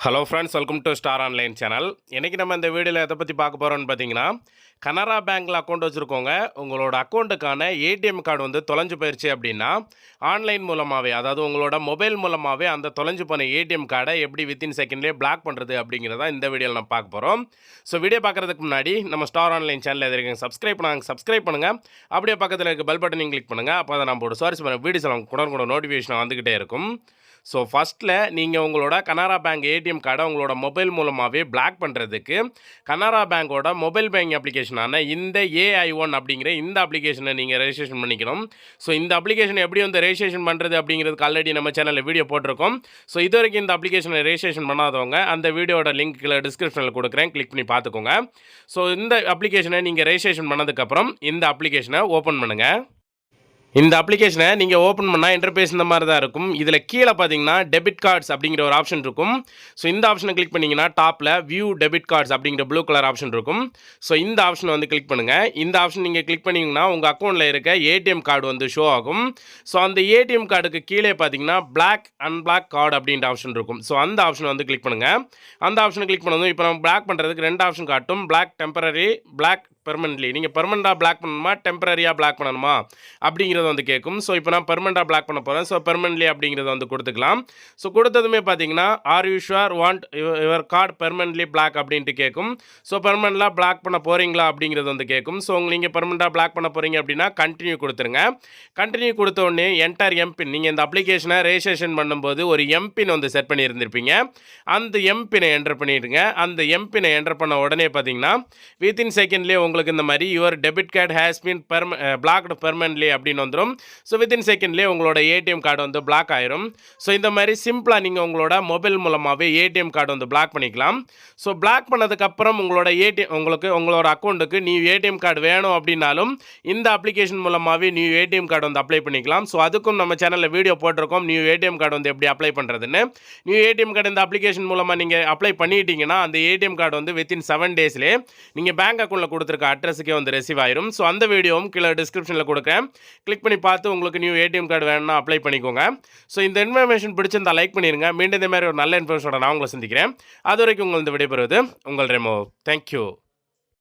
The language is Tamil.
Hello friends, welcome to star online channel. இன்றைக்கி நம்ம இந்த வீடியோவில் எதை பற்றி பார்க்க போகிறோம்னு பார்த்தீங்கன்னா, கனரா பேங்க்கில் அக்கௌண்ட் வச்சுருக்கோங்க. உங்களோட அக்கௌண்ட்டுக்கான ஏடிஎம் கார்டு வந்து தொலைஞ்சு போயிடுச்சு அப்படின்னா, ஆன்லைன் மூலமாகவே, அதாவது உங்களோட மொபைல் மூலமாகவே அந்த தொலைஞ்சு போன ஏடிஎம் கார்டை எப்படி வித்தின் செகண்ட்லேயே பிளாக் பண்ணுறது அப்படிங்கிறத இந்த வீடியோவில் நம்ம பார்க்க போகிறோம். ஸோ வீடியோ பார்க்குறதுக்கு முன்னாடி நம்ம ஸ்டார் ஆன்லைன் சேனல் எது இருக்குங்க சப்ஸ்கிரைப் பண்ணுங்கள். அப்படியே பக்கத்தில் இருக்க பெல் பட்டனையும் கிளிக் பண்ணுங்கள். அப்போ அதை நம்ம ஒரு சர்ச் பண்ண வீடியோஸ் கூட நோட்டிஃபிகேஷன் வந்துக்கிட்டே இருக்கும். ஸோ ஃபஸ்ட்டில் நீங்கள் உங்களோட கனரா பேங்க் ஏடிஎம் கார்டை உங்களோட மொபைல் மூலமாகவே பிளாக் பண்ணுறதுக்கு கனரா பேங்கோட மொபைல் பேங்கிங் அப்ளிகேஷனான இந்த AI1 அப்படிங்கிற இந்த அப்ளிகேஷனை நீங்கள் ரெஜிஸ்ட்ரேஷன் பண்ணிக்கணும். ஸோ இந்த அப்ளிகேஷன் எப்படி வந்து ரெஜிஸ்ட்ரேஷன் பண்ணுறது அப்படிங்கிறதுக்கு ஆல்ரெடி நம்ம சேனலில் வீடியோ போட்டிருக்கோம். ஸோ இது வரைக்கும் இந்த அப்ளிகேஷனை ரெஜிஸ்ட்ரேஷன் பண்ணாதவங்க அந்த வீடியோட லிங்க் டிஸ்கிரிப்ஷனில் கொடுக்குறேன், கிளிக் பண்ணி பார்த்துக்கோங்க. ஸோ இந்த அப்ளிகேஷனை நீங்கள் ரெஜிஸ்ட்ரேஷன் பண்ணதுக்கப்புறம் இந்த அப்ளிகேஷனை ஓப்பன் பண்ணுங்கள். இந்த அப்ளிகேஷனை நீங்கள் ஓப்பன் பண்ணால் இன்டர்ஃபேஸ் இந்த மாதிரி தான் இருக்கும். இதில் கீழே பார்த்தீங்கன்னா டெபிட் கார்ட்ஸ் அப்படிங்கிற ஒரு ஆப்ஷன் இருக்கும். ஸோ இந்த ஆப்ஷனை கிளிக் பண்ணிங்கன்னா டாப்பில் வியூ டெபிட் கார்ட்ஸ் அப்படிங்கிற ப்ளூ கலர் ஆப்ஷன் இருக்கும். ஸோ இந்த ஆப்ஷனை வந்து கிளிக் பண்ணுங்கள். இந்த ஆப்ஷன் நீங்கள் கிளிக் பண்ணிங்கன்னா உங்கள் அக்கௌண்ட்டில் இருக்க ஏடிஎம் கார்டு வந்து ஷோ ஆகும். ஸோ அந்த ஏடிஎம் கார்டுக்கு கீழே பார்த்தீங்கன்னா பிளாக் அன்பிளாக் கார்டு அப்படின்ற ஆப்ஷன் இருக்கும். ஸோ அந்த ஆப்ஷனை வந்து கிளிக் பண்ணுங்கள். அந்த ஆப்ஷனை கிளிக் பண்ணதும் இப்போ நம்ம பிளாக் பண்ணுறதுக்கு ரெண்டு ஆப்ஷன் காட்டும். Block temporary, block permanently. நீங்கள் பெர்மனெண்ட்டாக பிளாக் பண்ணணுமா, டெம்பரரியாக பிளாக் பண்ணணுமா அப்படிங்கிறது வந்து கேட்கும். ஸோ இப்போ நான் பெர்மனெண்ட்டாக பிளாக் பண்ண போகிறேன். ஸோ பெர்மனென்ட்லி அப்படிங்கிறத வந்து கொடுத்துக்கலாம். ஸோ கொடுத்ததுமே பார்த்தீங்கன்னா are you sure want your card permanently block அப்படின்ட்டு கேட்கும். ஸோ பெர்மனெண்ட்டாக பிளாக் பண்ண போகிறீங்களா அப்படிங்கிறது வந்து கேட்கும். ஸோ நீங்கள் பெர்மனெண்ட்டாக பிளாக் பண்ண போகிறீங்க அப்படின்னா கண்டினியூ கொடுத்துருங்க. கண்டினியூ கொடுத்த உடனே என்டர் எம்பின், நீங்கள் இந்த அப்ளிகேஷனை ரெஜிஸ்ட்ரேஷன் பண்ணும்போது ஒரு எம்பின் வந்து செட் பண்ணியிருந்திருப்பீங்க. அந்த எம்பினை என்டர் பண்ணிடுங்க. அந்த எம்பினை என்டர் பண்ண உடனே பார்த்தீங்கன்னா வித்தின் செகண்ட்லேயே உங்களுக்கு இந்த மாதிரி your debit card has been blocked permanently அப்படின்னு வந்துடும். ஸோ வித்தின் செகண்ட்லேயே உங்களோட ஏடிஎம் கார்டு வந்து பிளாக் ஆயிரும். ஸோ இந்த மாதிரி சிம்பிளாக நீங்கள் உங்களோட மொபைல் மூலமாகவே ஏடிஎம் கார்டு வந்து பிளாக் பண்ணிக்கலாம். ஸோ பிளாக் பண்ணதுக்கப்புறம் உங்களோட உங்களோட அக்கௌண்ட்டுக்கு நியூ ஏடிஎம் கார்டு வேணும் அப்படின்னாலும் இந்த அப்ளிகேஷன் மூலமாகவே நியூ ஏடிஎம் கார்டு வந்து அப்ளை பண்ணிக்கலாம். ஸோ அதுக்கும் நம்ம சேனலில் வீடியோ போட்டிருக்கோம், நியூ ஏடிஎம் கார்டு வந்து எப்படி அப்ளை பண்ணுறதுன்னு. நியூ ஏடிஎம் கார்டு இந்த அப்ளிகேஷன் மூலமாக நீங்கள் அப்ளை பண்ணிட்டீங்கன்னா அந்த ஏடிஎம் கார்டு வந்து வித்தின் 7 டேஸ்லேயே நீங்கள் பேங்க் அக்கௌண்ட்டில் கொடுத்துருக்க அட்ரஸுக்கே வந்து ரிசீவ் ஆயிரும். ஸோ அந்த வீடியோவும் கீழே டிஸ்கிரிப்ஷனில் கொடுக்குறேன், கிளிக் பண்ணி பார்த்து உங்களுக்கு நியூ ஏடிஎம் கார்டு வேணும்னா அப்ளை பண்ணிக்கோங்க. ஸோ இந்த இன்ஃபர்மேஷன் பிடிச்சிருந்தா லைக் பண்ணிடுங்க. மீண்டும் இந்த மாதிரி ஒரு நல்ல இன்ஃபர்மேஷனோட நான் உங்களை சந்திக்கிறேன். அது வரைக்கும் உங்கள் இந்த விடைபெறுவது உங்கள் ரெமோ. தேங்க்யூ.